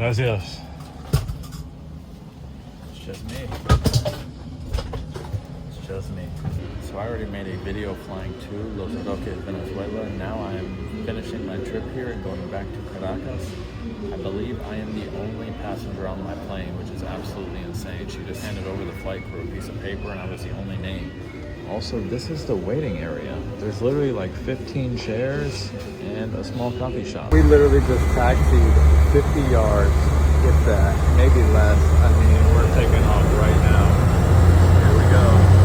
Gracias. It's just me. It's just me. So I already made a video flying to Los Roques, Venezuela. Now I am finishing my trip here and going back to Caracas. I believe I am the only passenger on my plane, which is absolutely insane. She just handed over the flight crew a piece of paper and I was the only name. Also, this is the waiting area. There's literally like 15 chairs and a small coffee shop. We literally just taxied 50 yards, if that, maybe less. I mean, we're taking off right now. Here we go.